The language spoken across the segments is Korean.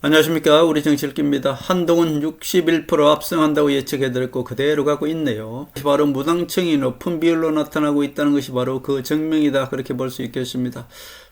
안녕하십니까. 우리 정치일기입니다. 한동훈 61% 압승한다고 예측해드렸고 그대로 가고 있네요. 바로 무당층이 높은 비율로 나타나고 있다는 것이 바로 그 증명이다, 그렇게 볼 수 있겠습니다.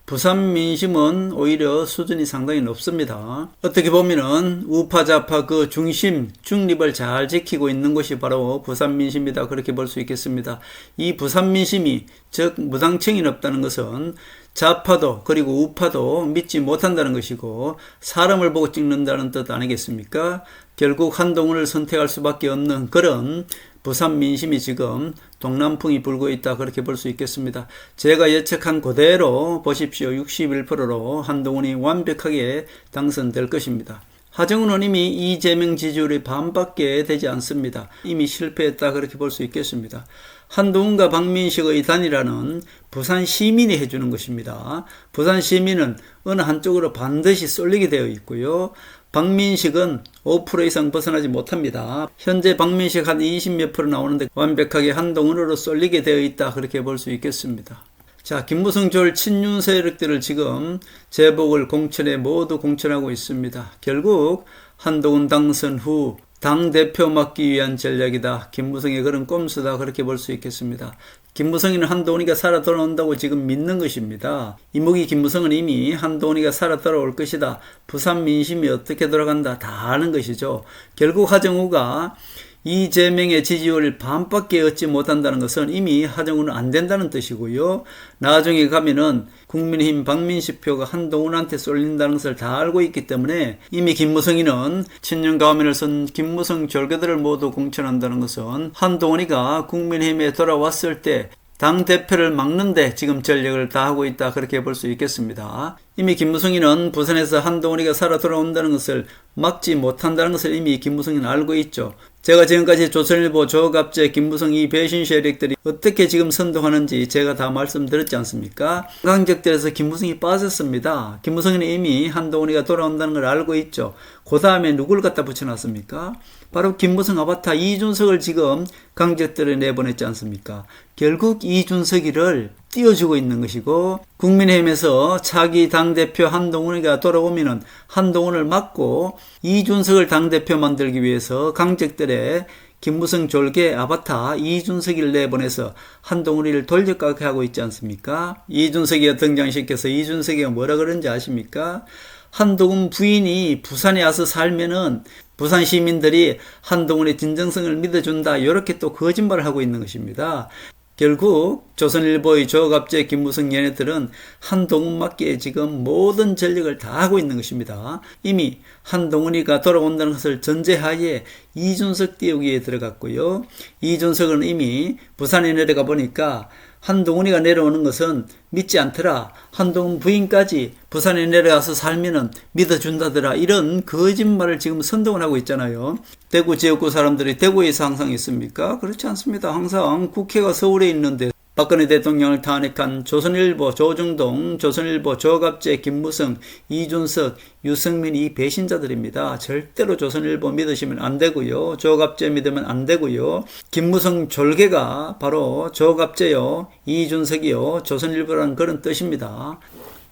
부산 민심은 오히려 수준이 상당히 높습니다. 어떻게 보면은 우파 좌파 그 중심 중립을 잘 지키고 있는 것이 바로 부산 민심이다, 그렇게 볼 수 있겠습니다. 이 부산 민심이, 즉 무당층이 높다는 것은 좌파도 그리고 우파도 믿지 못한다는 것이고 사람을 보고 찍는다는 뜻 아니겠습니까? 결국 한동훈을 선택할 수밖에 없는 그런 부산 민심이 지금 동남풍이 불고 있다, 그렇게 볼 수 있겠습니다. 제가 예측한 그대로 보십시오. 61%로 한동훈이 완벽하게 당선될 것입니다. 하정우는 이미 이재명 지지율이 반밖에 되지 않습니다. 이미 실패했다, 그렇게 볼 수 있겠습니다. 한동훈과 박민식의 단일화는 부산 시민이 해주는 것입니다. 부산 시민은 어느 한쪽으로 반드시 쏠리게 되어 있고요. 박민식은 5% 이상 벗어나지 못합니다. 현재 박민식 한 20몇 프로 나오는데 완벽하게 한동훈으로 쏠리게 되어 있다, 그렇게 볼 수 있겠습니다. 자, 김무성 절 친윤 세력들을 지금 제복을 공천에 모두 공천하고 있습니다. 결국 한동훈 당선 후 당대표 맡기 위한 전략이다, 김무성의 그런 꼼수다, 그렇게 볼 수 있겠습니다. 김무성이는 한동훈이가 살아 돌아온다고 지금 믿는 것입니다. 이목이 김무성은 이미 한동훈이가 살아 돌아올 것이다, 부산 민심이 어떻게 돌아간다 다 아는 것이죠. 결국 하정우가 이재명의 지지율을 반밖에 얻지 못한다는 것은 이미 하정우는 안 된다는 뜻이고요. 나중에 가면은 국민의힘 박민식 표가 한동훈한테 쏠린다는 것을 다 알고 있기 때문에 이미 김무성이는 친윤 가면을 쓴 김무성 절개들을 모두 공천한다는 것은 한동훈이가 국민의힘에 돌아왔을 때 당대표를 막는데 지금 전력을 다하고 있다, 그렇게 볼 수 있겠습니다. 이미 김무성이는 부산에서 한동훈이가 살아 돌아온다는 것을 막지 못한다는 것을 이미 김무성이는 알고 있죠. 제가 지금까지 조선일보, 조갑재, 김무성 이 배신 세력들이 어떻게 지금 선동하는지 제가 다 말씀드렸지 않습니까? 강적들에서 김무성이 빠졌습니다. 김무성은 이미 한동훈이가 돌아온다는 걸 알고 있죠. 그 다음에 누굴 갖다 붙여놨습니까? 바로 김무성 아바타 이준석을 지금 강적들에 내보냈지 않습니까? 결국 이준석이를 띄워주고 있는 것이고, 국민의힘에서 차기 당대표 한동훈이가 돌아오면은 한동훈을 막고 이준석을 당대표 만들기 위해서 강적들의 김무성 졸개 아바타 이준석이를 내보내서 한동훈이를 돌려깎게 하고 있지 않습니까? 이준석이가 등장시켜서 이준석이가 뭐라 그런지 아십니까? 한동훈 부인이 부산에 와서 살면은 부산 시민들이 한동훈의 진정성을 믿어준다, 이렇게 또 거짓말을 하고 있는 것입니다. 결국 조선일보의 조갑재, 김무성 얘네들은 한동훈 맞기에 지금 모든 전력을 다 하고 있는 것입니다. 이미 한동훈이가 돌아온다는 것을 전제하에 이준석 띄우기에 들어갔고요. 이준석은 이미 부산에 내려가 보니까 한동훈이가 내려오는 것은 믿지 않더라, 한동훈 부인까지 부산에 내려가서 살면은 믿어준다더라, 이런 거짓말을 지금 선동을 하고 있잖아요. 대구 지역구 사람들이 대구에서 항상 있습니까? 그렇지 않습니다. 항상 국회가 서울에 있는데 박근혜 대통령을 탄핵한 조선일보 조중동, 조선일보 조갑재, 김무성, 이준석, 유승민 이 배신자들입니다. 절대로 조선일보 믿으시면 안 되고요. 조갑재 믿으면 안 되고요. 김무성 졸개가 바로 조갑재요, 이준석이요, 조선일보라는 그런 뜻입니다.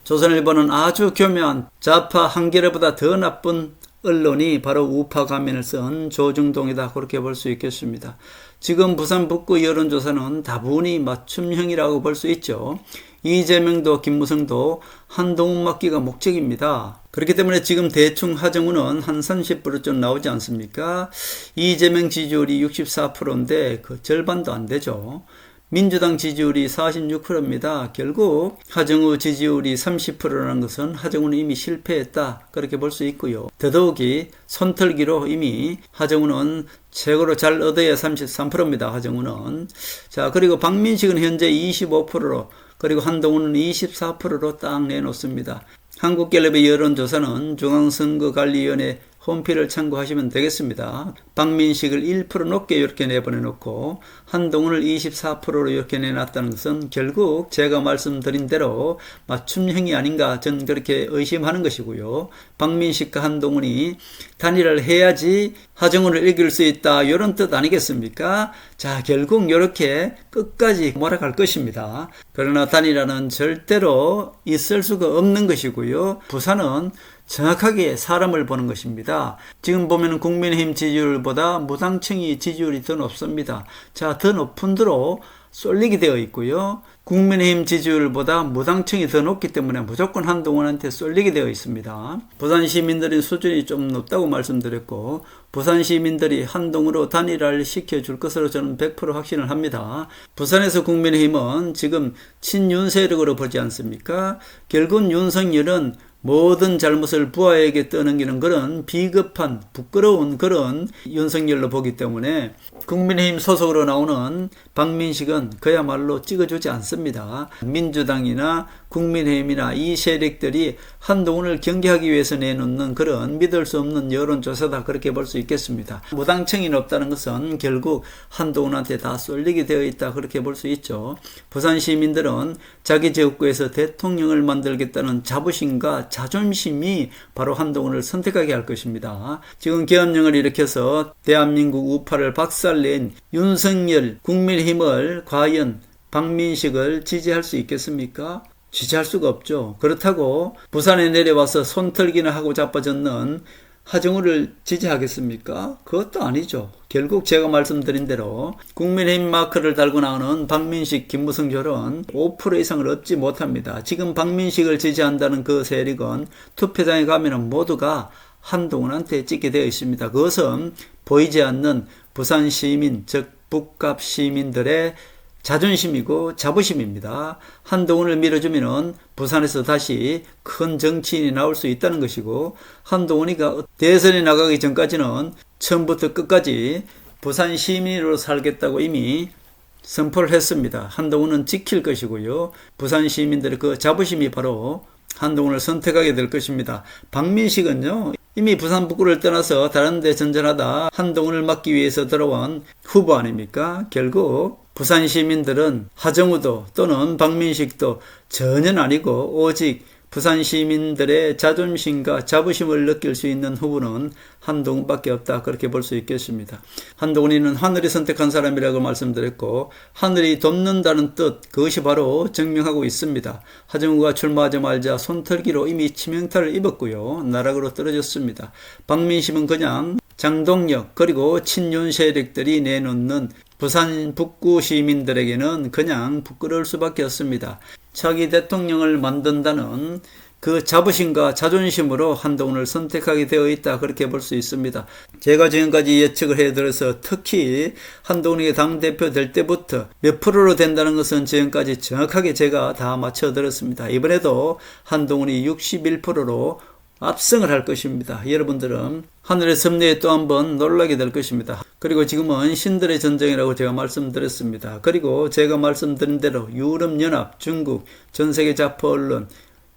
조선일보는 아주 교묘한 좌파 한겨레보다 더 나쁜 언론이 바로 우파 가면을 쓴 조중동이다, 그렇게 볼 수 있겠습니다. 지금 부산 북구 여론조사는 다분히 맞춤형이라고 볼 수 있죠. 이재명도 김무성도 한동훈 맞기가 목적입니다. 그렇기 때문에 지금 대충 하정우는 한 30%쯤 나오지 않습니까? 이재명 지지율이 64%인데 그 절반도 안 되죠. 민주당 지지율이 46%입니다. 결국 하정우 지지율이 30%라는 것은 하정우는 이미 실패했다, 그렇게 볼 수 있고요. 더더욱이 손털기로 이미 하정우는 최고로 잘 얻어야 33%입니다. 하정우는. 자, 그리고 박민식은 현재 25%로, 그리고 한동훈은 24%로 딱 내놓습니다. 한국갤럽의 여론조사는 중앙선거관리위원회 홈피를 참고하시면 되겠습니다. 박민식을 1% 높게 이렇게 내보내놓고 한동훈을 24%로 이렇게 내놨다는 것은 결국 제가 말씀드린 대로 맞춤형이 아닌가, 저는 그렇게 의심하는 것이고요. 박민식과 한동훈이 단일화를 해야지 하정우를 이길 수 있다, 이런 뜻 아니겠습니까? 자, 결국 이렇게 끝까지 몰아갈 것입니다. 그러나 단일화는 절대로 있을 수가 없는 것이고요. 부산은 정확하게 사람을 보는 것입니다. 지금 보면 국민의힘 지지율보다 무당층이 지지율이 더 높습니다. 자, 더 높은 대로 쏠리게 되어 있고요. 국민의힘 지지율보다 무당층이 더 높기 때문에 무조건 한동훈한테 쏠리게 되어 있습니다. 부산 시민들의 수준이 좀 높다고 말씀드렸고, 부산 시민들이 한동훈으로 단일화를 시켜줄 것으로 저는 100% 확신을 합니다. 부산에서 국민의힘은 지금 친윤 세력으로 보지 않습니까? 결국 윤석열은 모든 잘못을 부하에게 떠넘기는 그런 비겁한 부끄러운 그런 윤석열로 보기 때문에 국민의힘 소속으로 나오는 박민식은 그야말로 찍어주지 않습니다. 민주당이나 국민의힘이나 이 세력들이 한동훈을 경계하기 위해서 내놓는 그런 믿을 수 없는 여론조사다, 그렇게 볼 수 있겠습니다. 무당층이 높다는 것은 결국 한동훈한테 다 쏠리게 되어 있다, 그렇게 볼 수 있죠. 부산 시민들은 자기 지역구에서 대통령을 만들겠다는 자부심과 자존심이 바로 한동훈을 선택하게 할 것입니다. 지금 계엄령을 일으켜서 대한민국 우파를 박살낸 윤석열, 국민의힘을 과연 박민식을 지지할 수 있겠습니까? 지지할 수가 없죠. 그렇다고 부산에 내려와서 손털기나 하고 자빠졌는 하정우를 지지하겠습니까? 그것도 아니죠. 결국 제가 말씀드린 대로 국민의힘 마크를 달고 나오는 박민식, 김무성조는 5% 이상을 얻지 못합니다. 지금 박민식을 지지한다는 그 세력은 투표장에 가면 모두가 한동훈한테 찍게 되어 있습니다. 그것은 보이지 않는 부산 시민, 즉 북갑 시민들의 자존심이고 자부심입니다. 한동훈을 밀어주면 부산에서 다시 큰 정치인이 나올 수 있다는 것이고, 한동훈이가 대선에 나가기 전까지는 처음부터 끝까지 부산 시민으로 살겠다고 이미 선포를 했습니다. 한동훈은 지킬 것이고요. 부산 시민들의 그 자부심이 바로 한동훈을 선택하게 될 것입니다. 박민식은요, 이미 부산 북구를 떠나서 다른 데 전전하다 한동훈을 막기 위해서 들어온 후보 아닙니까? 결국 부산 시민들은 하정우도 또는 박민식도 전혀 아니고 오직 부산 시민들의 자존심과 자부심을 느낄 수 있는 후보는 한동훈밖에 없다, 그렇게 볼 수 있겠습니다. 한동훈이는 하늘이 선택한 사람이라고 말씀드렸고, 하늘이 돕는다는 뜻, 그것이 바로 증명하고 있습니다. 하정우가 출마하자마자 손털기로 이미 치명타를 입었고요. 나락으로 떨어졌습니다. 박민식은 그냥 장동혁 그리고 친윤 세력들이 내놓는 부산 북구 시민들에게는 그냥 부끄러울 수밖에 없습니다. 차기 대통령을 만든다는 그 자부심과 자존심으로 한동훈을 선택하게 되어 있다, 그렇게 볼 수 있습니다. 제가 지금까지 예측을 해드려서 특히 한동훈이 당대표 될 때부터 몇 프로로 된다는 것은 지금까지 정확하게 제가 다 맞춰드렸습니다. 이번에도 한동훈이 61%로 압승을 할 것입니다. 여러분들은 하늘의 섭리에 또 한번 놀라게 될 것입니다. 그리고 지금은 신들의 전쟁이라고 제가 말씀드렸습니다. 그리고 제가 말씀드린 대로 유럽연합, 중국, 전세계 좌파 언론,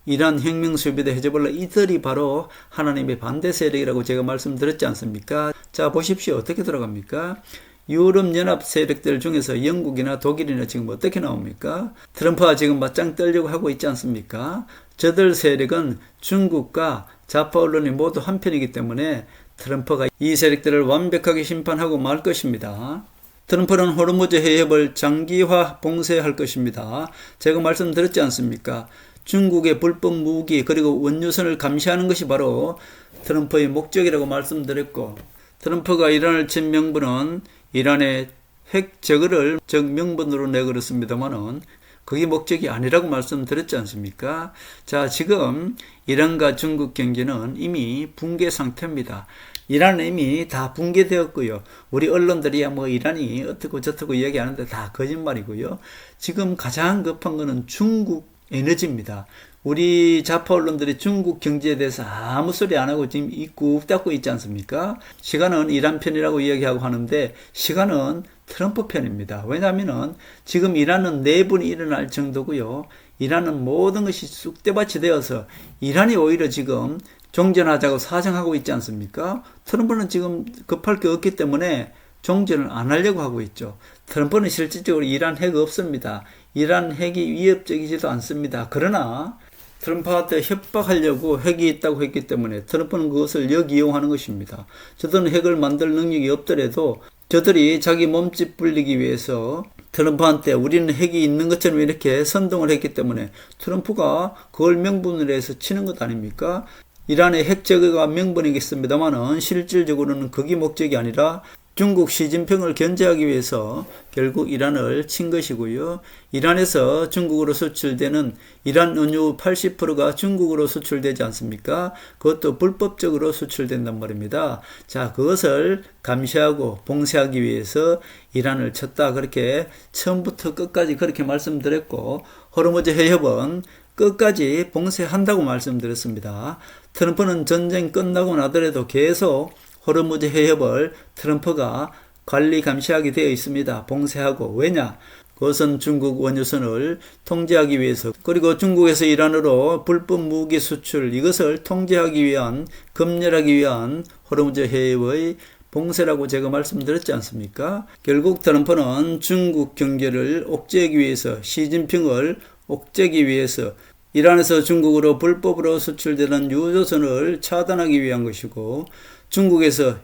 이란 혁명수비대, 헤즈볼라, 이들이 바로 하나님의 반대 세력이라고 제가 말씀드렸지 않습니까? 자, 보십시오. 어떻게 들어갑니까? 유럽연합 세력들 중에서 영국이나 독일이나 지금 어떻게 나옵니까? 트럼프가 지금 맞짱 떨려고 하고 있지 않습니까? 저들 세력은 중국과 좌파 언론이 모두 한편이기 때문에 트럼프가 이 세력들을 완벽하게 심판하고 말 것입니다. 트럼프는 호르무즈 해협을 장기화 봉쇄할 것입니다. 제가 말씀드렸지 않습니까? 중국의 불법 무기 그리고 원유선을 감시하는 것이 바로 트럼프의 목적이라고 말씀드렸고, 트럼프가 이란을 친 명분은 이란의 핵 저거를 즉 명분으로 내걸었습니다만은 그게 목적이 아니라고 말씀드렸지 않습니까? 자, 지금 이란과 중국 경제는 이미 붕괴 상태입니다. 이란은 이미 다 붕괴되었고요. 우리 언론들이야 뭐 이란이 어떻고 저떻고 얘기하는데 다 거짓말이고요. 지금 가장 급한 거는 중국 에너지입니다. 우리 좌파 언론들이 중국 경제에 대해서 아무 소리 안 하고 지금 입 꾹 닫고 있지 않습니까? 시간은 이란 편이라고 이야기하고 하는데 시간은 트럼프 편입니다. 왜냐하면 지금 이란은 내분이 일어날 정도고요. 이란은 모든 것이 쑥대밭이 되어서 이란이 오히려 지금 종전하자고 사정하고 있지 않습니까? 트럼프는 지금 급할 게 없기 때문에 종전을 안 하려고 하고 있죠. 트럼프는 실질적으로 이란 핵 없습니다. 이란 핵이 위협적이지도 않습니다. 그러나 트럼프한테 협박하려고 핵이 있다고 했기 때문에 트럼프는 그것을 역이용하는 것입니다. 저들은 핵을 만들 능력이 없더라도 저들이 자기 몸집 불리기 위해서 트럼프한테 우리는 핵이 있는 것처럼 이렇게 선동을 했기 때문에 트럼프가 그걸 명분으로 해서 치는 것 아닙니까? 이란의 핵 제거가 명분이겠습니다만은 실질적으로는 그게 목적이 아니라 중국 시진핑을 견제하기 위해서 결국 이란을 친 것이고요. 이란에서 중국으로 수출되는 이란 원유 80%가 중국으로 수출되지 않습니까? 그것도 불법적으로 수출된단 말입니다. 자, 그것을 감시하고 봉쇄하기 위해서 이란을 쳤다. 그렇게 처음부터 끝까지 그렇게 말씀드렸고, 호르무즈 해협은 끝까지 봉쇄한다고 말씀드렸습니다. 트럼프는 전쟁 끝나고 나더라도 계속 호르무즈 해협을 트럼프가 관리 감시하게 되어 있습니다. 봉쇄하고. 왜냐? 그것은 중국 원유선을 통제하기 위해서, 그리고 중국에서 이란으로 불법 무기 수출, 이것을 통제하기 위한, 검열하기 위한 호르무즈 해협의 봉쇄라고 제가 말씀드렸지 않습니까? 결국 트럼프는 중국 경제를 옥죄하기 위해서, 시진핑을 옥죄기 위해서 이란에서 중국으로 불법으로 수출되는 유조선을 차단하기 위한 것이고, 중국에서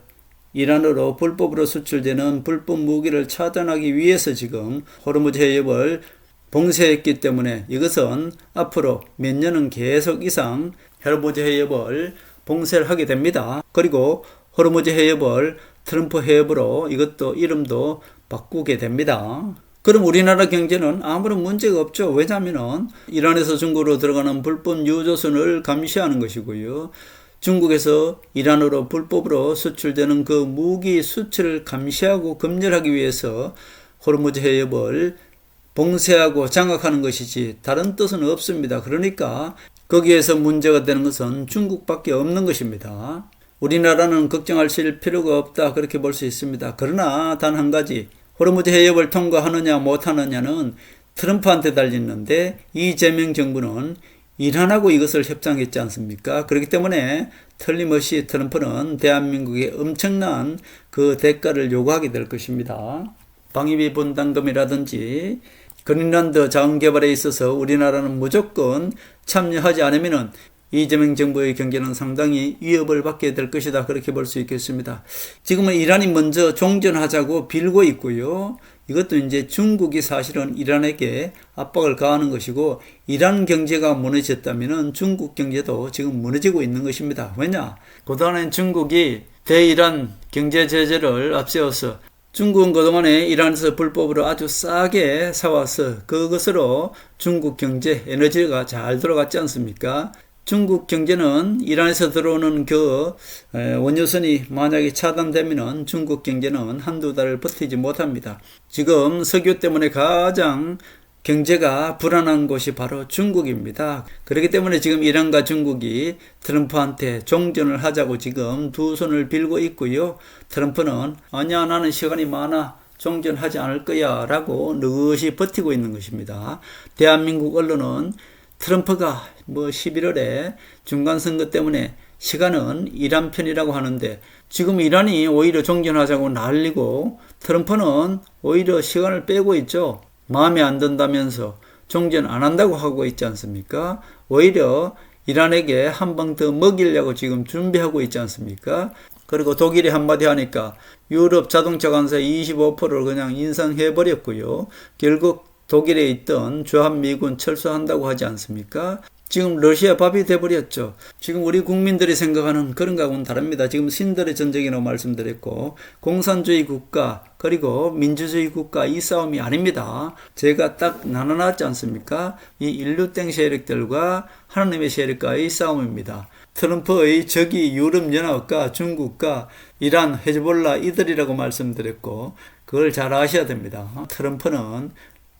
이란으로 불법으로 수출되는 불법 무기를 차단하기 위해서 지금 호르무즈 해협을 봉쇄했기 때문에 이것은 앞으로 몇 년은 계속 이상 호르무즈 해협을 봉쇄를 하게 됩니다. 그리고 호르무즈 해협을 트럼프 해협으로 이것도 이름도 바꾸게 됩니다. 그럼 우리나라 경제는 아무런 문제가 없죠. 왜냐하면 이란에서 중국으로 들어가는 불법 유조선을 감시하는 것이고요. 중국에서 이란으로 불법으로 수출되는 그 무기 수출을 감시하고 검열하기 위해서 호르무즈 해협을 봉쇄하고 장악하는 것이지 다른 뜻은 없습니다. 그러니까 거기에서 문제가 되는 것은 중국밖에 없는 것입니다. 우리나라는 걱정하실 필요가 없다, 그렇게 볼 수 있습니다. 그러나 단 한 가지, 호르무즈 해협을 통과하느냐 못하느냐는 트럼프한테 달렸는데 이재명 정부는 이란하고 이것을 협상했지 않습니까? 그렇기 때문에 틀림없이 트럼프는 대한민국에 엄청난 그 대가를 요구하게 될 것입니다. 방위비 분담금이라든지 그린란드 자원개발에 있어서 우리나라는 무조건 참여하지 않으면은 이재명 정부의 경제는 상당히 위협을 받게 될 것이다, 그렇게 볼 수 있겠습니다. 지금은 이란이 먼저 종전하자고 빌고 있고요. 이것도 이제 중국이 사실은 이란에게 압박을 가하는 것이고, 이란 경제가 무너졌다면 중국 경제도 지금 무너지고 있는 것입니다. 왜냐? 그동안엔 중국이 대이란 경제 제재를 앞세워서 중국은 그동안에 이란에서 불법으로 아주 싸게 사와서 그것으로 중국 경제, 에너지가 잘 돌아갔지 않습니까? 중국 경제는 이란에서 들어오는 그 원유선이 만약에 차단되면 중국 경제는 한두 달을 버티지 못합니다. 지금 석유 때문에 가장 경제가 불안한 곳이 바로 중국입니다. 그렇기 때문에 지금 이란과 중국이 트럼프한테 종전을 하자고 지금 두 손을 빌고 있고요. 트럼프는 아니야, 나는 시간이 많아, 종전하지 않을 거야 라고 느긋이 버티고 있는 것입니다. 대한민국 언론은 트럼프가 11월에 중간선거 때문에 시간은 이란 편이라고 하는데, 지금 이란이 오히려 종전하자고 난리고 트럼프는 오히려 시간을 빼고 있죠. 마음에 안 든다면서 종전 안 한다고 하고 있지 않습니까? 오히려 이란에게 한 방 더 먹이려고 지금 준비하고 있지 않습니까? 그리고 독일이 한마디 하니까 유럽 자동차 관세 25%를 그냥 인상해버렸고요. 결국 독일에 있던 주한미군 철수한다고 하지 않습니까? 지금 러시아 밥이 돼버렸죠. 지금 우리 국민들이 생각하는 그런 거하고는 다릅니다. 지금 신들의 전쟁이라고 말씀드렸고, 공산주의 국가 그리고 민주주의 국가, 이 싸움이 아닙니다. 제가 딱 나눠놨지 않습니까? 이 인류땡 세력들과 하나님의 세력과의 싸움입니다. 트럼프의 적이 유럽연합과 중국과 이란, 헤즈볼라 이들이라고 말씀드렸고, 그걸 잘 아셔야 됩니다. 트럼프는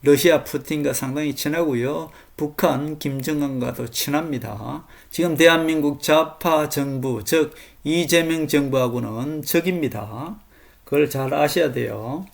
러시아 푸틴과 상당히 친하고요. 북한 김정은과도 친합니다. 지금 대한민국 좌파 정부, 즉 이재명 정부하고는 적입니다. 그걸 잘 아셔야 돼요.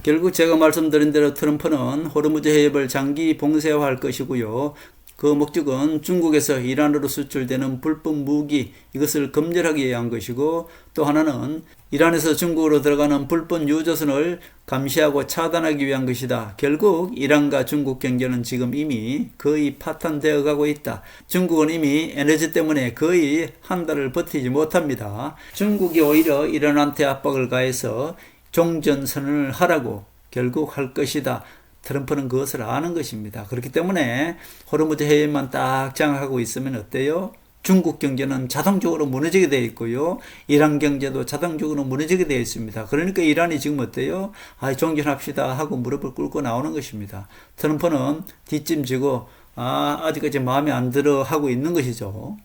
결국 제가 말씀드린 대로 트럼프는 호르무즈 해협을 장기 봉쇄화할 것이고요. 그 목적은 중국에서 이란으로 수출되는 불법 무기, 이것을 검열하기 위한 것이고, 또 하나는 이란에서 중국으로 들어가는 불법 유조선을 감시하고 차단하기 위한 것이다. 결국 이란과 중국 경제는 지금 이미 거의 파탄되어 가고 있다. 중국은 이미 에너지 때문에 거의 한 달을 버티지 못합니다. 중국이 오히려 이란한테 압박을 가해서 종전선언을 하라고 결국 할 것이다. 트럼프는 그것을 아는 것입니다. 그렇기 때문에 호르무즈 해협만 딱 장악하고 있으면 어때요? 중국 경제는 자동적으로 무너지게 되어 있고요. 이란 경제도 자동적으로 무너지게 되어 있습니다. 그러니까 이란이 지금 어때요? 종전합시다 하고 무릎을 꿇고 나오는 것입니다. 트럼프는 뒷짐지고 아직까지 마음에 안 들어 하고 있는 것이죠.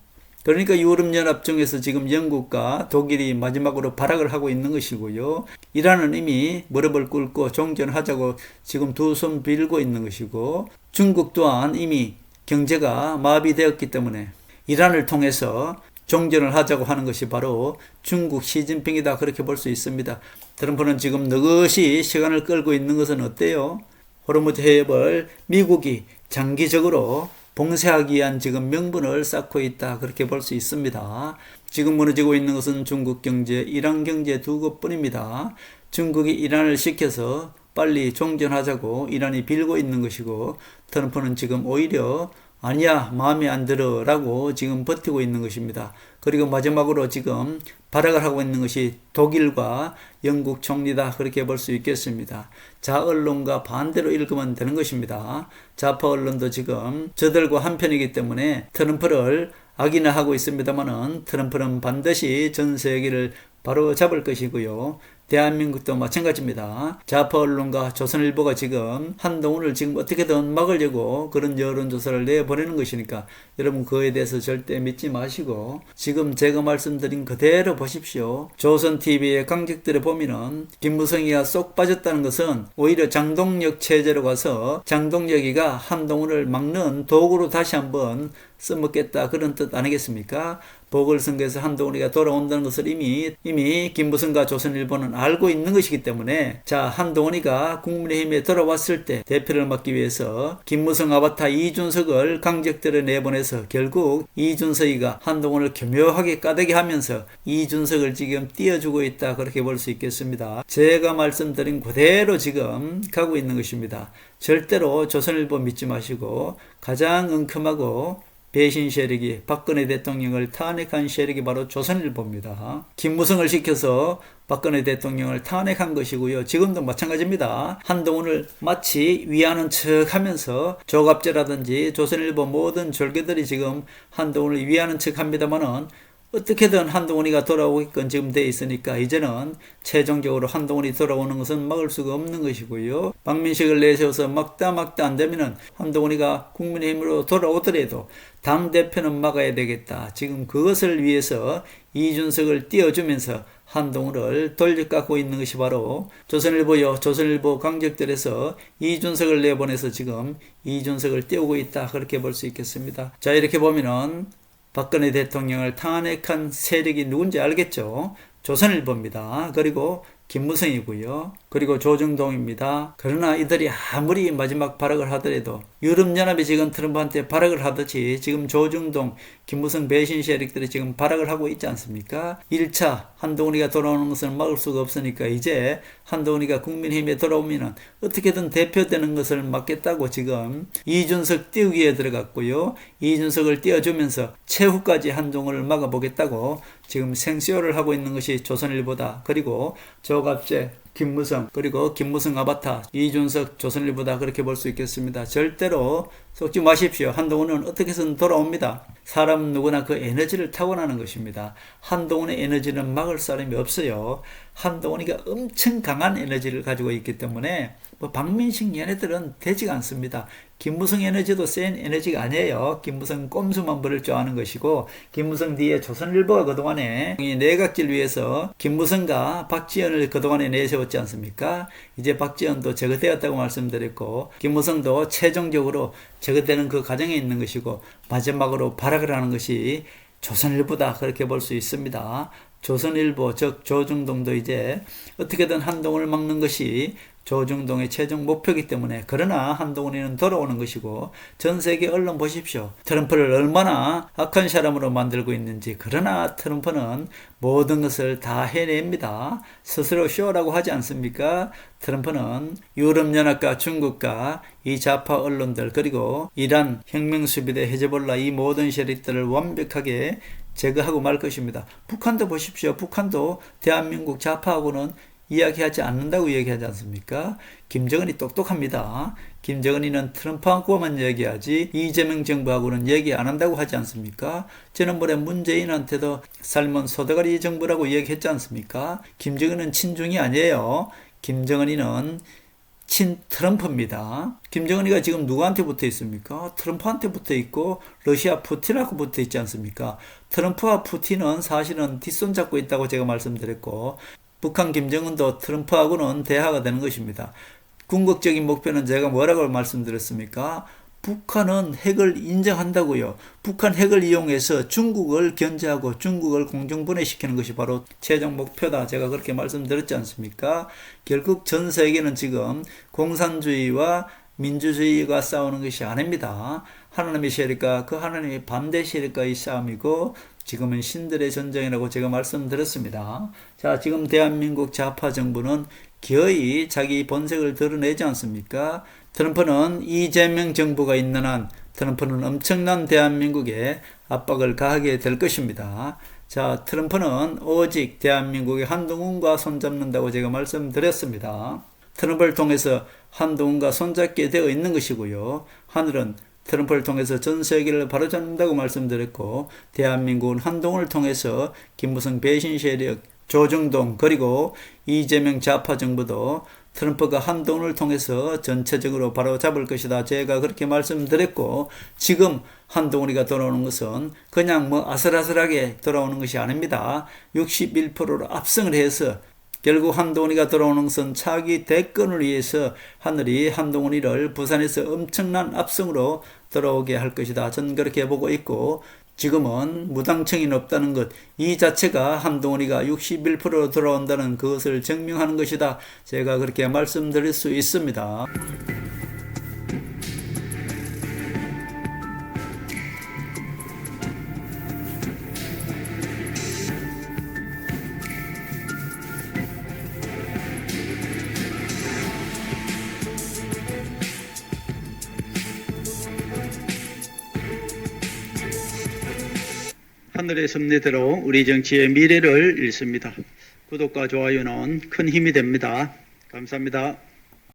그러니까 유럽연합중에서 지금 영국과 독일이 마지막으로 발악을 하고 있는 것이고요. 이란은 이미 무릎을 꿇고 종전하자고 지금 두 손 빌고 있는 것이고, 중국 또한 이미 경제가 마비되었기 때문에 이란을 통해서 종전을 하자고 하는 것이 바로 중국 시진핑이다, 그렇게 볼 수 있습니다. 트럼프는 지금 느긋이 시간을 끌고 있는 것은 어때요? 호르무즈 해협을 미국이 장기적으로 봉쇄하기 위한 지금 명분을 쌓고 있다, 그렇게 볼 수 있습니다. 지금 무너지고 있는 것은 중국 경제, 이란 경제 두 곳뿐입니다. 중국이 이란을 시켜서 빨리 종전하자고 이란이 빌고 있는 것이고, 트럼프는 지금 오히려 아니야, 마음에 안 들어 라고 지금 버티고 있는 것입니다. 그리고 마지막으로 지금 발악을 하고 있는 것이 독일과 영국 총리다, 그렇게 볼 수 있겠습니다. 자언론과 반대로 읽으면 되는 것입니다. 좌파 언론도 지금 저들과 한편이기 때문에 트럼프를 악인화하고 있습니다만은, 트럼프는 반드시 전 세계를 바로 잡을 것이고요. 대한민국도 마찬가지입니다. 좌파 언론과 조선일보가 지금 한동훈을 지금 어떻게든 막으려고 그런 여론조사를 내보내는 것이니까 여러분 그에 대해서 절대 믿지 마시고 지금 제가 말씀드린 그대로 보십시오. 조선TV의 강직들에 보면은 김무성이가 쏙 빠졌다는 것은 오히려 장동혁 체제로 가서 장동혁이가 한동훈을 막는 도구로 다시 한번 써먹겠다, 그런 뜻 아니겠습니까? 보궐선거에서 한동훈이가 돌아온다는 것을 이미 김무성과 조선일보는 알고 있는 것이기 때문에, 자, 한동훈이가 국민의힘에 돌아왔을 때 대표를 맡기 위해서 김무성 아바타 이준석을 강적들에 내보내서 결국 이준석이가 한동훈을 교묘하게 까대기 하면서 이준석을 지금 띄워주고 있다, 그렇게 볼 수 있겠습니다. 제가 말씀드린 그대로 지금 가고 있는 것입니다. 절대로 조선일보 믿지 마시고 가장 엉큼하고 배신 세력이, 박근혜 대통령을 탄핵한 세력이 바로 조선일보입니다. 김무성을 시켜서 박근혜 대통령을 탄핵한 것이고요. 지금도 마찬가지입니다. 한동훈을 마치 위하는 척 하면서 조갑제라든지 조선일보 모든 졸개들이 지금 한동훈을 위하는 척 합니다만은 어떻게든 한동훈이가 돌아오게끔 지금 돼 있으니까 이제는 최종적으로 한동훈이 돌아오는 것은 막을 수가 없는 것이고요. 박민식을 내세워서 막다 안 되면은 한동훈이가 국민의힘으로 돌아오더라도 당대표는 막아야 되겠다. 지금 그것을 위해서 이준석을 띄워주면서 한동훈을 돌려깎고 있는 것이 바로 조선일보요. 조선일보 강적들에서 이준석을 내보내서 지금 이준석을 띄우고 있다, 그렇게 볼 수 있겠습니다. 자, 이렇게 보면은 박근혜 대통령을 탄핵한 세력이 누군지 알겠죠? 조선일보입니다. 그리고 김무성이고요. 그리고 조중동입니다. 그러나 이들이 아무리 마지막 발악을 하더라도 유럽연합이 지금 트럼프한테 발악을 하듯이 지금 조중동, 김무성 배신 세력들이 지금 발악을 하고 있지 않습니까? 1차 한동훈이가 돌아오는 것을 막을 수가 없으니까 이제 한동훈이가 국민의힘에 돌아오면 어떻게든 대표되는 것을 막겠다고 지금 이준석 띄우기에 들어갔고요. 이준석을 띄워주면서 최후까지 한동훈을 막아보겠다고 지금 생쇼를 하고 있는 것이 조선일보다. 그리고 조갑제, 김무성, 그리고 김무성 아바타, 이준석, 조선일보다, 그렇게 볼 수 있겠습니다. 절대로 속지 마십시오. 한동훈은 어떻게 해서든 돌아옵니다. 사람은 누구나 그 에너지를 타고나는 것입니다. 한동훈의 에너지는 막을 사람이 없어요. 한동훈이가 엄청 강한 에너지를 가지고 있기 때문에 박민식 얘네들은 되지가 않습니다. 김무성 에너지도 센 에너지가 아니에요. 김무성 꼼수만 부릴 줄 아는 것이고, 김무성 뒤에 조선일보가 그동안에 이 내각질 위해서 김무성과 박지원을 그동안에 내세웠지 않습니까? 이제 박지원도 제거되었다고 말씀드렸고, 김무성도 최종적으로 제거되는 그 과정에 있는 것이고, 마지막으로 발악을 하는 것이 조선일보다, 그렇게 볼 수 있습니다. 조선일보, 즉 조중동도 이제 어떻게든 한동훈을 막는 것이 조중동의 최종 목표이기 때문에, 그러나 한동훈이는 돌아오는 것이고, 전 세계 언론 보십시오. 트럼프를 얼마나 악한 사람으로 만들고 있는지. 그러나 트럼프는 모든 것을 다 해냅니다. 스스로 쇼라고 하지 않습니까? 트럼프는 유럽연합과 중국과 이 좌파 언론들, 그리고 이란 혁명수비대, 헤즈볼라, 이 모든 세력들을 완벽하게 제거하고 말 것입니다. 북한도 보십시오. 북한도 대한민국 좌파하고는 이야기하지 않는다고 얘기하지 않습니까? 김정은이 똑똑합니다. 김정은이는 트럼프하고만 얘기하지 이재명 정부하고는 얘기 안 한다고 하지 않습니까? 지난번에 문재인한테도 삶은 소대가리 정부라고 얘기했지 않습니까? 김정은은 친중이 아니에요. 김정은이는 친트럼프입니다. 김정은이가 지금 누구한테 붙어 있습니까? 트럼프한테 붙어 있고 러시아 푸틴하고 붙어 있지 않습니까? 트럼프와 푸틴은 사실은 뒷손 잡고 있다고 제가 말씀드렸고 북한 김정은도 트럼프하고는 대화가 되는 것입니다. 궁극적인 목표는 제가 뭐라고 말씀드렸습니까? 북한은 핵을 인정한다고요. 북한 핵을 이용해서 중국을 견제하고 중국을 공중분해시키는 것이 바로 최종 목표다. 제가 그렇게 말씀드렸지 않습니까? 결국 전 세계는 지금 공산주의와 민주주의가 싸우는 것이 아닙니다. 하나님의 세력과 그 하나님의 반대 세력과의 싸움이고 지금은 신들의 전쟁이라고 제가 말씀드렸습니다. 자, 지금 대한민국 좌파 정부는 기어이 자기 본색을 드러내지 않습니까? 트럼프는 이재명 정부가 있는 한 트럼프는 엄청난 대한민국에 압박을 가하게 될 것입니다. 자, 트럼프는 오직 대한민국의 한동훈과 손잡는다고 제가 말씀드렸습니다. 트럼프를 통해서 한동훈과 손잡게 되어 있는 것이고요. 하늘은 트럼프를 통해서 전 세계를 바로잡는다고 말씀드렸고 대한민국은 한동훈을 통해서 김무성 배신 세력, 조중동 그리고 이재명 좌파 정부도 트럼프가 한동훈을 통해서 전체적으로 바로잡을 것이다. 제가 그렇게 말씀드렸고 지금 한동훈이가 돌아오는 것은 그냥 아슬아슬하게 돌아오는 것이 아닙니다. 61%로 압승을 해서 결국 한동훈이가 돌아오는 것은 차기 대권을 위해서 하늘이 한동훈이를 부산에서 엄청난 압승으로 돌아오게 할 것이다. 저는 그렇게 보고 있고 지금은 무당청이 없다는 것, 이 자체가 한동훈이가 61%로 돌아온다는 그것을 증명하는 것이다. 제가 그렇게 말씀드릴 수 있습니다. 하늘의 섭리대로 우리 정치의 미래를 읽습니다. 구독과 좋아요는 큰 힘이 됩니다. 감사합니다.